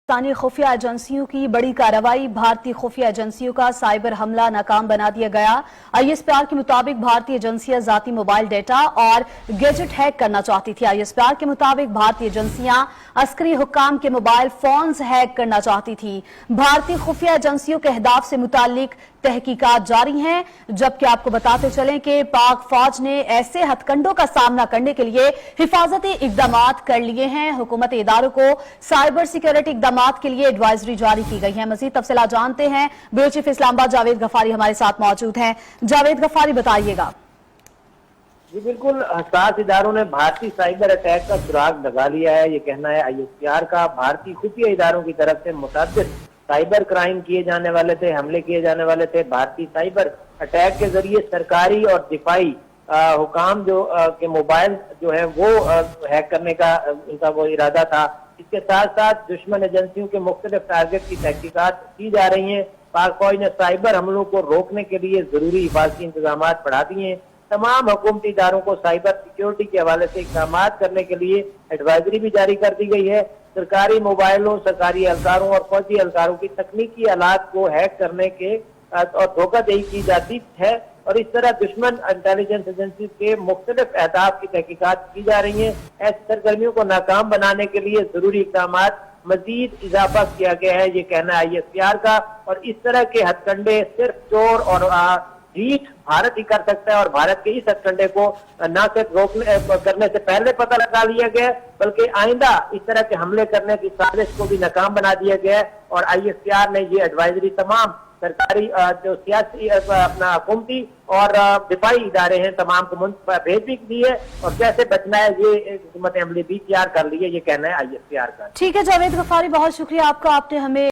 पाकिस्तानी खुफिया एजेंसियों की बड़ी कार्रवाई। भारतीय खुफिया एजेंसियों का साइबर हमला नाकाम बना दिया गया। आईएसपीआर के मुताबिक भारतीय एजेंसियां जाती मोबाइल डेटा और गैजेट हैक करना चाहती थी। आईएसपीआर के मुताबिक भारतीय एजेंसियां अस्करी हुक्काम के मोबाइल फोन्स हैक करना चाहती थी। भारतीय खुफिया एजेंसियों के अहदाफ से मुतालिक तहकीकात जारी हैं, जबकि आपको बताते चलें कि पाक फौज ने ऐसे हथकंडों का सामना करने के लिए हिफाजती इकदामात कर लिए हैं। हुकूमती इदारों को साइबर सिक्योरिटी इकदामात के लिए एडवाइजरी जारी की गई है। मजीद तफसीलात जानते हैं, ब्यूरो चीफ इस्लामाबाद जावेद गफारी हमारे साथ मौजूद हैं। जावेद गफारी, बताइएगा। जी बिल्कुल, हसास इदारों ने भारतीय साइबर अटैक का सुराग लगा लिया है। ये कहना है आईएसपीआर का। भारतीय खुफिया इदारों की तरफ से मुतअद्दिद साइबर क्राइम किए जाने वाले थे, हमले किए जाने वाले थे। भारतीय साइबर अटैक के जरिए सरकारी और दिफाई हुकाम के मोबाइल जो है वो हैक करने का उनका वो इरादा था। इसके साथ साथ दुश्मन एजेंसियों के मुख्तलिफ टारगेट की तहकीकात की जा रही है। पाक फौज ने साइबर हमलों को रोकने के लिए जरूरी हिफाजती इंतजाम बढ़ा दिए हैं। तमाम हुकूमती इदारों को साइबर सिक्योरिटी के हवाले से इक़दाम करने के लिए एडवाइजरी भी जारी कर दी गई है। सरकारी मोबाइलों, सरकारी एहलकारों और फौजी एहलकारों की तकनीकी आलात को हैक करने के और धोखाधड़ी की जाती है और इस तरह दुश्मन इंटेलिजेंस एजेंसी के मुख्तलिफ अहदाफ की तहकीकात की जा रही है। ऐसी सरगर्मियों को नाकाम बनाने के लिए जरूरी इक़दाम मजीद इजाफा किया गया है, ये कहना है आईएसपीआर का। और इस तरह के हथकंडे सिर्फ चोर और जीत भारत ही कर सकता है और भारत के इस हथकंडे को न सिर्फ करने से पहले पता लगा लिया गया बल्कि आइंदा इस तरह के हमले करने की साजिश को भी नाकाम बना दिया गया है। और आईएसपीआर ने ये एडवाइजरी तमाम सरकारी जो सियासी अपना हुकूमती और दिफाई इदारे हैं तमाम को भेज भी दी है और कैसे बचना है ये हुकूमत अमली भी तैयार कर ली है, ये कहना है आईएसपीआर का। ठीक है जावेद गफारी, बहुत शुक्रिया आपका, आपने हमें